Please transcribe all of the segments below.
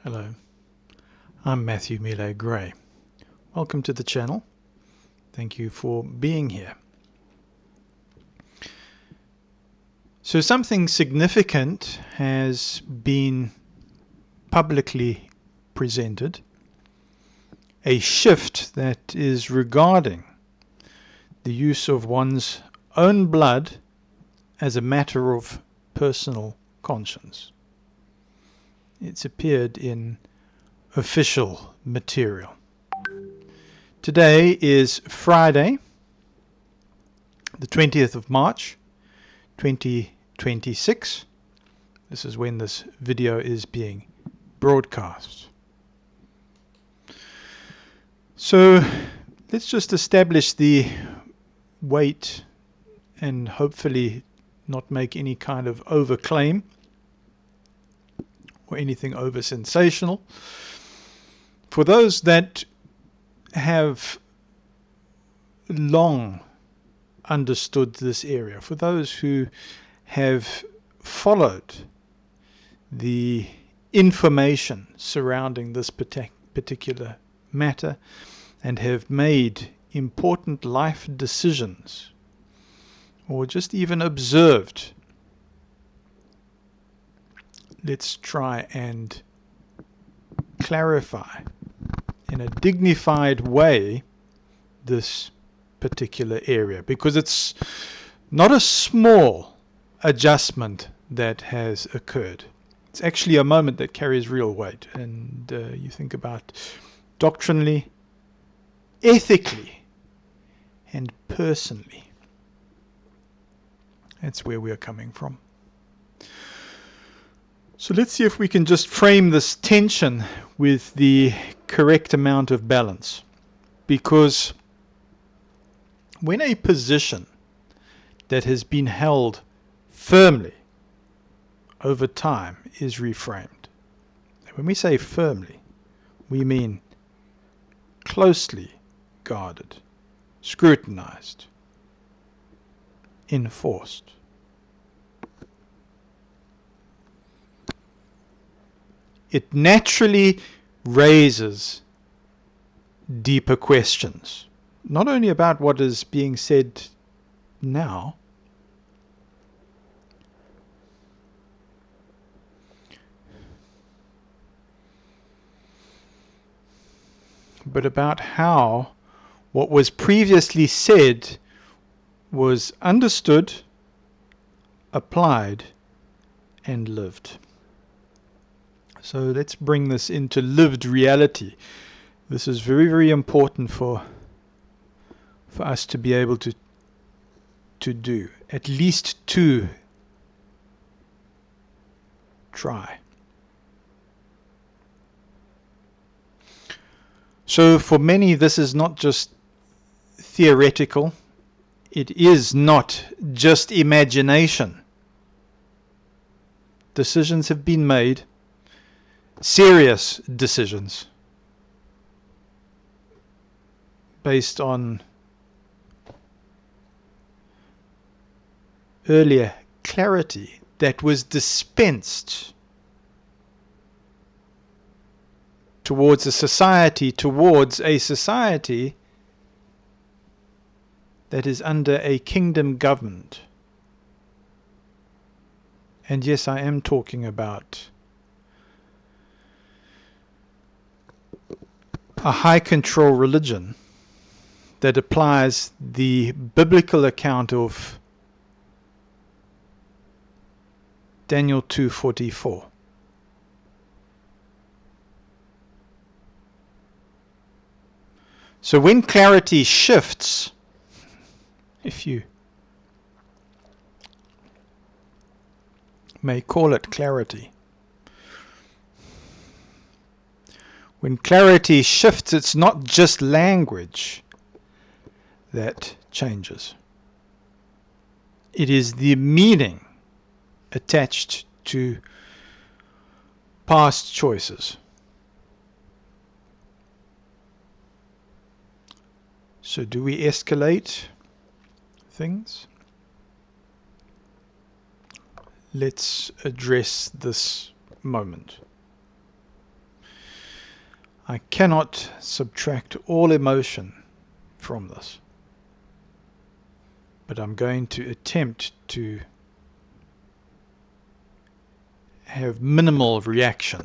Hello, I'm Matthew Mille Gray. Welcome to the channel. Thank you for being here. So something significant has been publicly presented, a shift that is regarding the use of one's own blood as a matter of personal conscience. It's appeared in official material. Today is Friday, the 20th of March, 2026. This is when this video is being broadcast. So let's just establish the weight and hopefully not make any kind of overclaim or anything over sensational. For those that have long understood this area, for those who have followed the information surrounding this particular matter and have made important life decisions, or just even observed, let's try and clarify in a dignified way this particular area, because it's not a small adjustment that has occurred. It's actually a moment that carries real weight, and you think about doctrinally, ethically, and personally. That's where we're coming from. So let's see if we can just frame this tension with the correct amount of balance. Because when a position that has been held firmly over time is reframed, when we say firmly, we mean closely guarded, scrutinized, enforced. It naturally raises deeper questions, not only about what is being said now, but about how what was previously said was understood, applied, and lived. So let's bring this into lived reality. This is very, very important for us to be able to do, at least to try. So for many, this is not just theoretical. It is not just imagination. Decisions have been made, serious decisions, based on earlier clarity that was dispensed towards a society that is under a kingdom government. And yes, I am talking about a high control religion that applies the biblical account of Daniel 2:44. So when clarity shifts, if you may call it clarity, when clarity shifts, it's not just language that changes. It is the meaning attached to past choices. So do we escalate things? Let's address this moment. I cannot subtract all emotion from this. But I'm going to attempt to have minimal reaction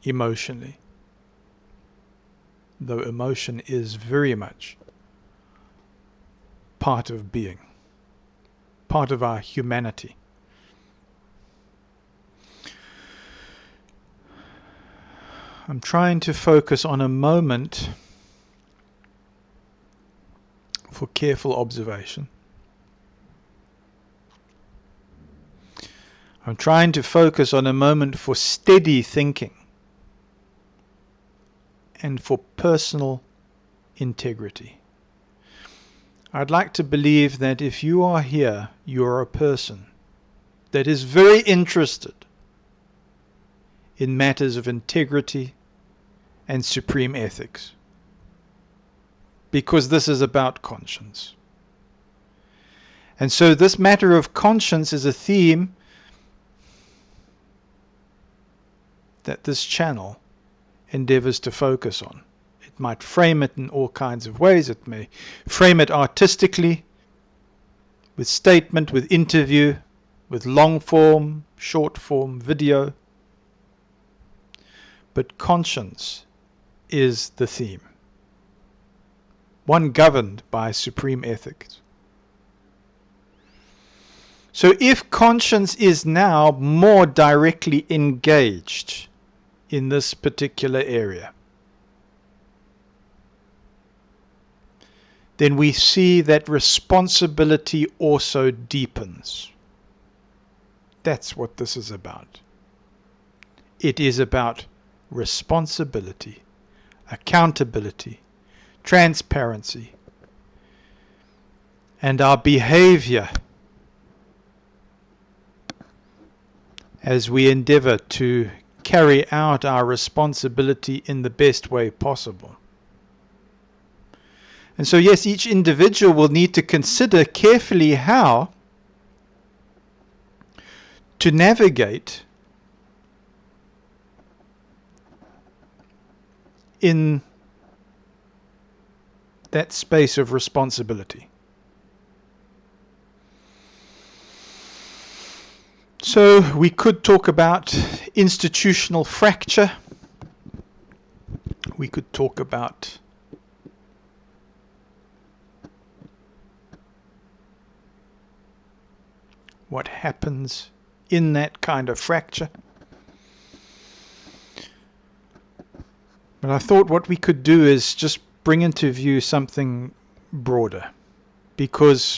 emotionally. Though emotion is very much part of being, part of our humanity. I'm trying to focus on a moment for careful observation. I'm trying to focus on a moment for steady thinking and for personal integrity. I'd like to believe that if you are here, you are a person that is very interested in matters of integrity and supreme ethics, because this is about conscience. And so this matter of conscience is a theme that this channel endeavors to focus on. It might frame it in all kinds of ways. It may frame it artistically, with statement, with interview, with long form, short form, video. But conscience is the theme, one governed by supreme ethics. So if conscience is now more directly engaged in this particular area, then we see that responsibility also deepens. That's what this is about. It is about responsibility, accountability, transparency, and our behavior as we endeavor to carry out our responsibility in the best way possible. And so, yes, each individual will need to consider carefully how to navigate in that space of responsibility. So we could talk about institutional fracture. We could talk about what happens in that kind of fracture. But I thought what we could do is just bring into view something broader, because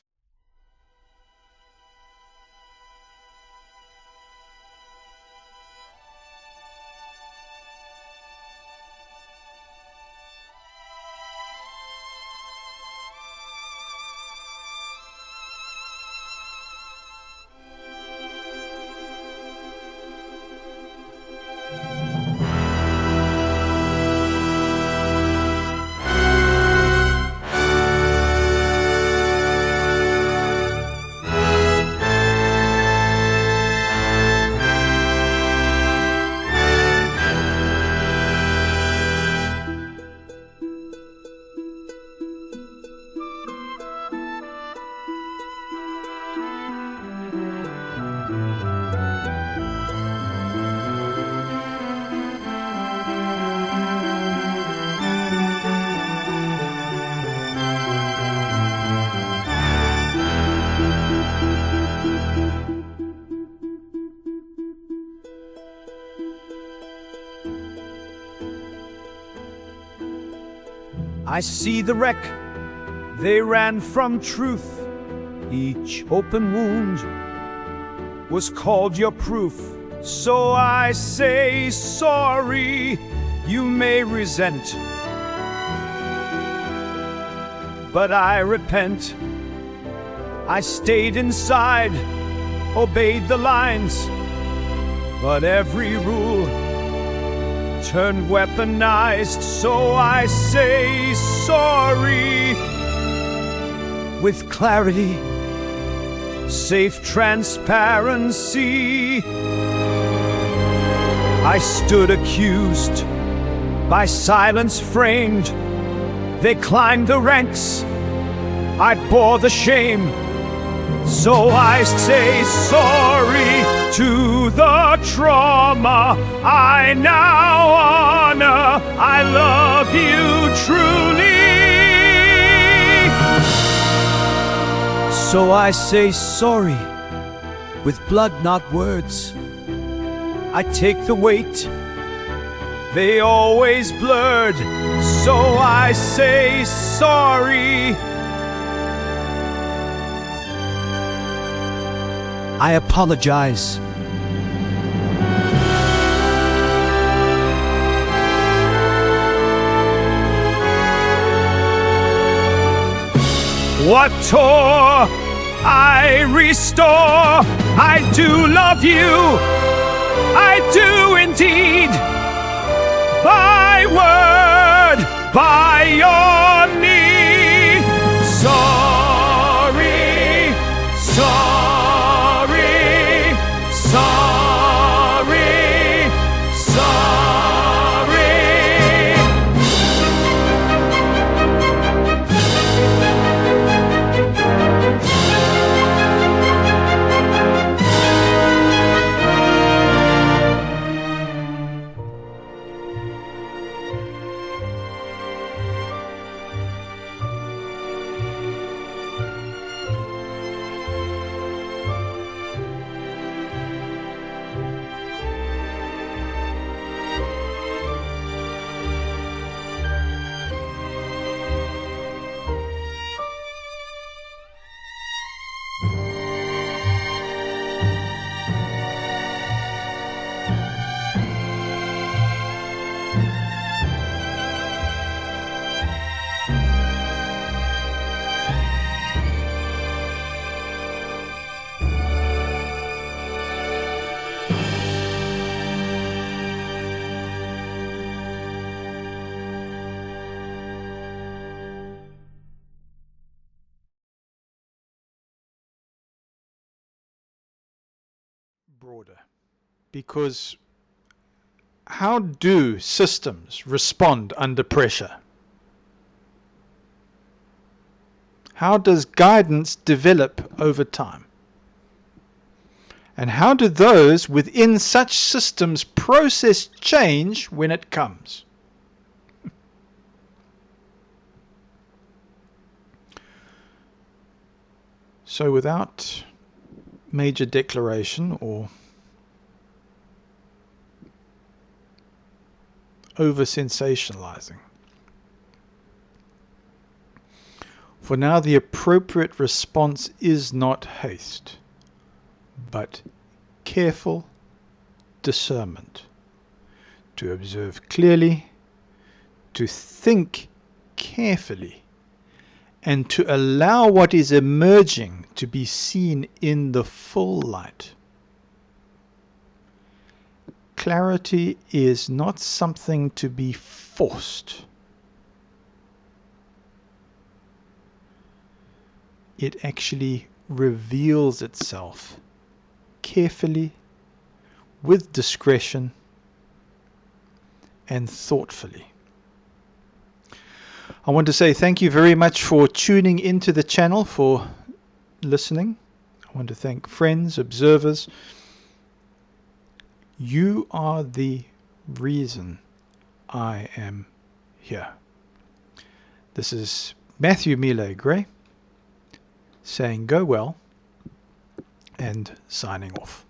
I see the wreck, they ran from truth. Each open wound was called your proof. So I say sorry, you may resent, but I repent. I stayed inside, obeyed the lines, but every rule turned weaponized. So I say sorry with clarity, safe transparency. I stood accused, by silence framed. They climbed the ranks, I bore the shame. So I say sorry to the trauma I now honor. I love you truly. So I say sorry with blood, not words. I take the weight, they always blurred. So I say sorry. I apologize. What tore, I restore. I do love you, I do indeed. By word, by your need. Sorry, sorry, sorry, sorry. Broader, because how do systems respond under pressure? How does guidance develop over time? And how do those within such systems process change when it comes? So without major declaration or over sensationalizing, for now the appropriate response is not haste, but careful discernment, to observe clearly, to think carefully, and to allow what is emerging to be seen in the full light. Clarity is not something to be forced. It actually reveals itself carefully, with discretion, and thoughtfully. I want to say thank you very much for tuning into the channel, for listening. I want to thank friends, observers. You are the reason I am here. This is Matthew Mile Gray saying go well and signing off.